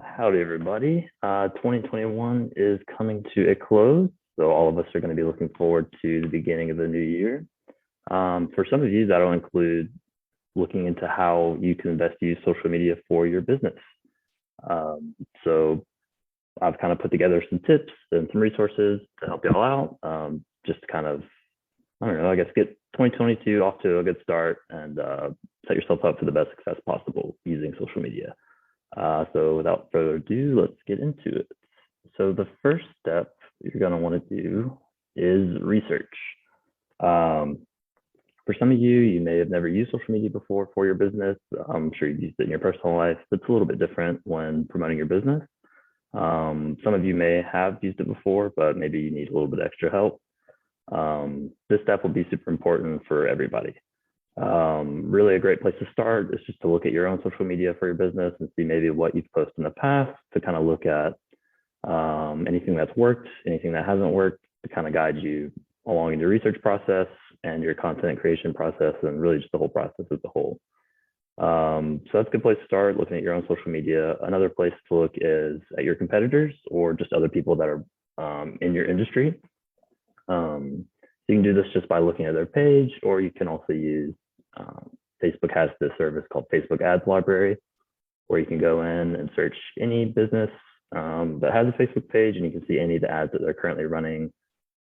Howdy, everybody. 2021 is coming to a close, so all of us are going to be looking forward to the beginning of the new year. For some of you, that'll include looking into how you can best use social media for your business. So I've kind of put together some tips and some resources to help y'all out. Just to kind of, I don't know, I guess get 2022 off to a good start and set yourself up for the best success possible using social media. So without further ado, let's get into it. So the first step you're going to want to do is research. For some of you, you may have never used social media before for your business. I'm sure you've used it in your personal life, but it's a little bit different when promoting your business. Some of you may have used it before, but maybe you need a little bit extra help. This step will be super important for everybody. Really a great place to start is just to look at your own social media for your business and see maybe what you've posted in the past to kind of look at anything that's worked, anything that hasn't worked to kind of guide you along in your research process and your content creation process and really just the whole process as a whole. So that's a good place to start looking at your own social media. Another place to look is at your competitors or just other people that are in your industry. You can do this just by looking at their page, or you can also use Facebook has this service called Facebook Ads Library, where you can go in and search any business that has a Facebook page, and you can see any of the ads that they're currently running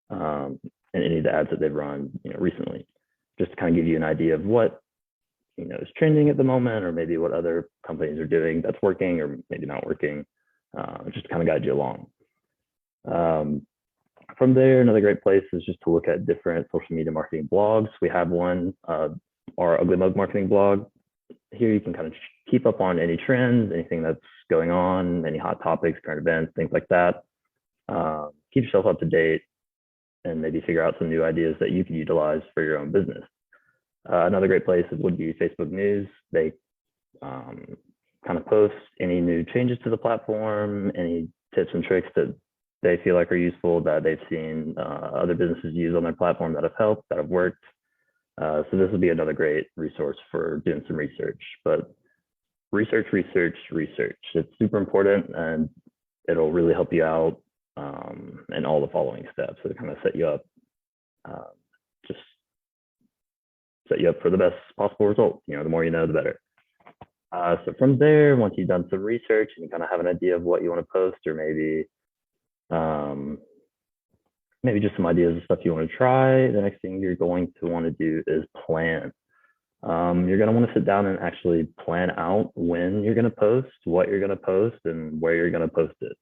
and any of the ads that they've run recently, just to kind of give you an idea of what is trending at the moment, or maybe what other companies are doing that's working or maybe not working, just to kind of guide you along. From there, another great place is just to look at different social media marketing blogs. We have one, our Ugly Mug marketing blog. Here you can kind of keep up on any trends, anything that's going on, any hot topics, current events, things like that. Keep yourself up to date and maybe figure out some new ideas that you can utilize for your own business. Another great place would be Facebook News. They kind of post any new changes to the platform, any tips and tricks that they feel like are useful that they've seen other businesses use on their platform that have helped, that have worked. So this would be another great resource for doing some research. But research. It's super important, and it'll really help you out in all the following steps. So to kind of set you up, just set you up for the best possible result. The more you know, the better. So from there, once you've done some research and you kind of have an idea of what you want to post, or maybe just some ideas of stuff you want to try, the next thing you're going to want to do is plan. You're going to want to sit down and actually plan out when you're going to post, what you're going to post, and where you're going to post it.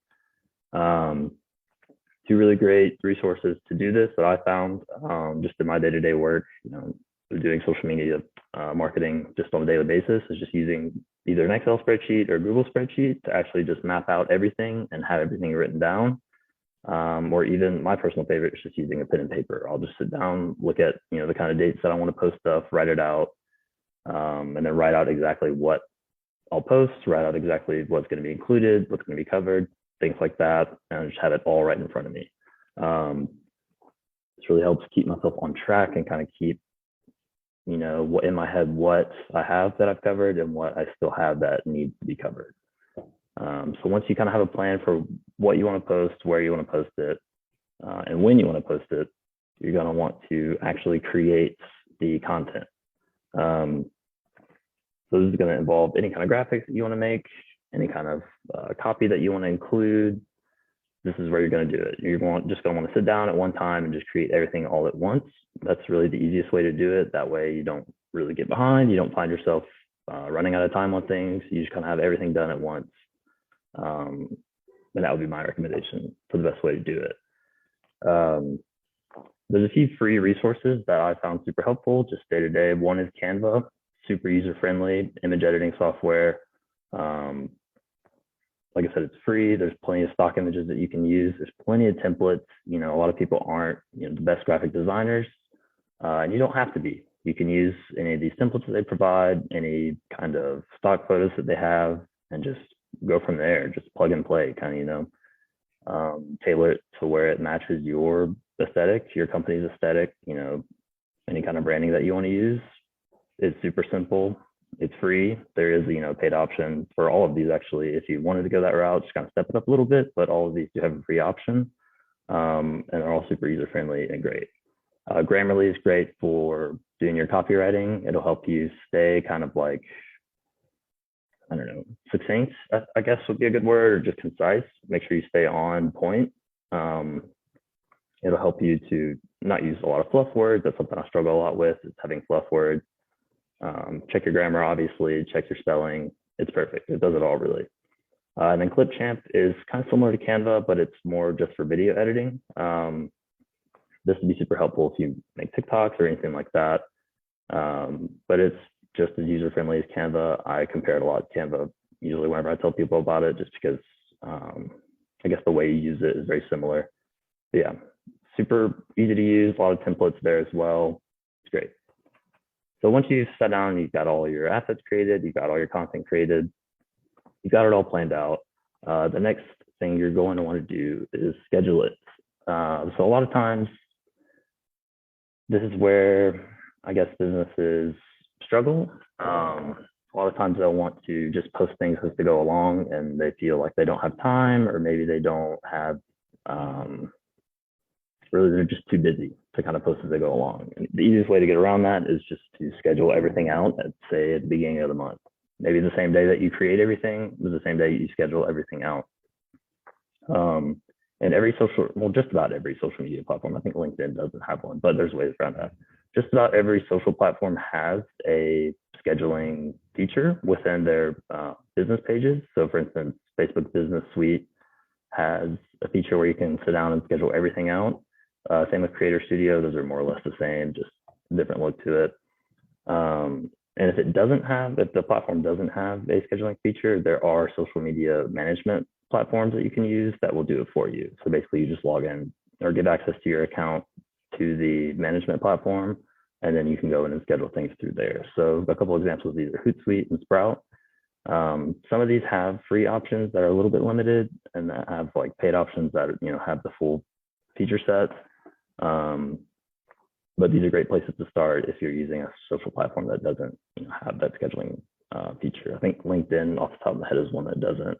Two really great resources to do this that I found just in my day-to-day work, doing social media marketing just on a daily basis, is just using either an Excel spreadsheet or Google spreadsheet to actually just map out everything and have everything written down. Or even my personal favorite is just using a pen and paper. I'll just sit down, look at the kind of dates that I want to post stuff, write it out, and then write out exactly what I'll post, write out exactly what's going to be included, what's going to be covered, things like that, and just have it all right in front of me. This really helps keep myself on track and kind of keep what in my head, what I have that I've covered and what I still have that needs to be covered. So once you kind of have a plan for what you want to post, where you want to post it, and when you want to post it, you're going to want to actually create the content. So this is going to involve any kind of graphics that you want to make, any kind of copy that you want to include. This is where you're going to do it. You're just going to want to sit down at one time and just create everything all at once. That's really the easiest way to do it. That way you don't really get behind. You don't find yourself running out of time on things. You just kind of have everything done at once. And that would be my recommendation for the best way to do it. There's a few free resources that I found super helpful just day to day. One is Canva, super user-friendly image editing software. Like I said, it's free. There's plenty of stock images that you can use. There's plenty of templates. A lot of people aren't the best graphic designers, and you don't have to be. You can use any of these templates that they provide, any kind of stock photos that they have, and just go from there. Just plug and play, kind of, tailor it to where it matches your aesthetic, your company's aesthetic. Any kind of branding that you want to use. It's super simple. It's free. There is, paid option for all of these actually. If you wanted to go that route, just kind of step it up a little bit, but all of these do have a free option. And they're all super user friendly and great. Grammarly is great for doing your copywriting. It'll help you stay kind of like, I don't know, succinct, I guess would be a good word, or just concise. Make sure you stay on point. It'll help you to not use a lot of fluff words. That's something I struggle a lot with, is having fluff words. Check your grammar, obviously, check your spelling. It's perfect. It does it all really. And then Clipchamp is kind of similar to Canva, but it's more just for video editing. This would be super helpful if you make TikToks or anything like that. But it's just as user-friendly as Canva. I compare it a lot to Canva usually whenever I tell people about it, just because I guess the way you use it is very similar. But yeah, super easy to use, a lot of templates there as well. It's great. So once you've sat down, you've got all your assets created, you've got all your content created, you've got it all planned out. The next thing you're going to want to do is schedule it. So a lot of times, this is where I guess businesses struggle. A lot of times they'll want to just post things as they go along, and they feel like they don't have time, or maybe they don't have, really they're just too busy to kind of post as they go along. And the easiest way to get around that is just to schedule everything out at, say, at the beginning of the month. Maybe the same day that you create everything is the same day you schedule everything out. And every just about every social media platform, I think LinkedIn doesn't have one, but there's ways around that. Just about every social platform has a scheduling feature within their business pages. So for instance, Facebook Business Suite has a feature where you can sit down and schedule everything out. Same with Creator Studio. Those are more or less the same, just a different look to it. And if the platform doesn't have a scheduling feature, there are social media management platforms that you can use that will do it for you. So basically you just log in or give access to your account to the management platform, and then you can go in and schedule things through there. So a couple of examples of these are Hootsuite and Sprout. Some of these have free options that are a little bit limited, and that have like paid options that have the full feature set. But these are great places to start if you're using a social platform that doesn't have that scheduling feature. I think LinkedIn off the top of my head is one that doesn't.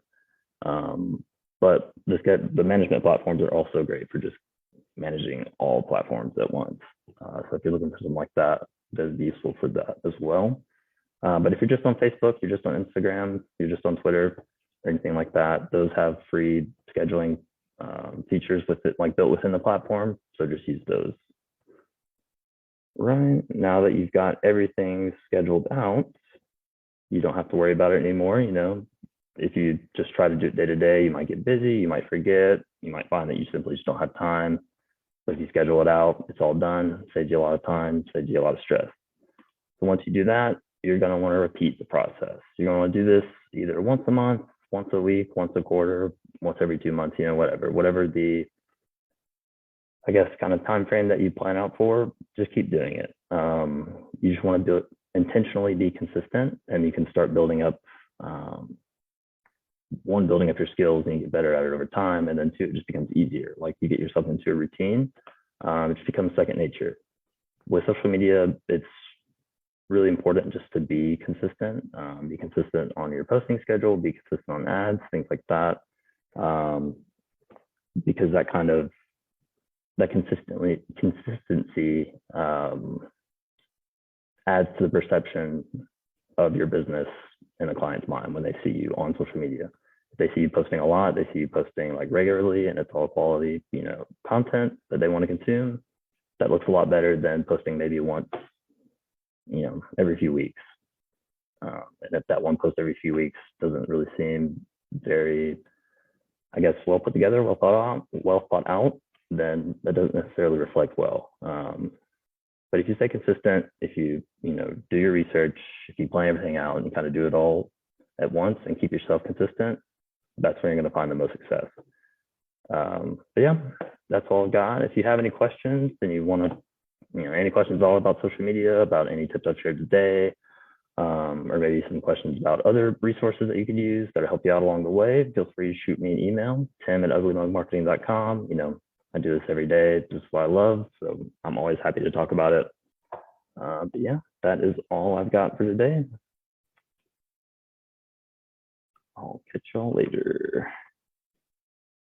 But the management platforms are also great for just managing all platforms at once. So if you're looking for something like that, that'd be useful for that as well. But if you're just on Facebook, you're just on Instagram, you're just on Twitter, or anything like that, those have free scheduling features with it, like built within the platform. So just use those. Right now that you've got everything scheduled out, you don't have to worry about it anymore. If you just try to do it day to day, you might get busy, you might forget, you might find that you simply just don't have time. But if you schedule it out, it's all done, saves you a lot of time, saves you a lot of stress. So once you do that, you're going to want to repeat the process. You're going to want to do this either once a month, once a week, once a quarter, once every 2 months, whatever the, I guess, kind of time frame that you plan out for, just keep doing it. You just want to do it intentionally, be consistent, and you can start building up, building up your skills, and you get better at it over time. And then two, it just becomes easier. Like you get yourself into a routine, it just becomes second nature. With social media, it's really important just to be consistent. Be consistent on your posting schedule, be consistent on ads, things like that. Because that consistency adds to the perception of your business in a client's mind when they see you on social media. If they see you posting a lot, they see you posting like regularly, and it's all quality, content that they want to consume, that looks a lot better than posting maybe once, every few weeks. And if that one post every few weeks doesn't really seem very, I guess, well put together, well thought out, then that doesn't necessarily reflect well. But if you stay consistent, if you do your research, if you plan everything out and you kind of do it all at once and keep yourself consistent, that's when you're going to find the most success. But yeah, that's all I've got. If you have any questions, then you want to, any questions all about social media, about any tips I've shared today, or maybe some questions about other resources that you could use that will help you out along the way, feel free to shoot me an email, tim@uglymugmarketing.com. I do this every day. This is what I love. So I'm always happy to talk about it. But yeah, that is all I've got for today. I'll catch y'all later.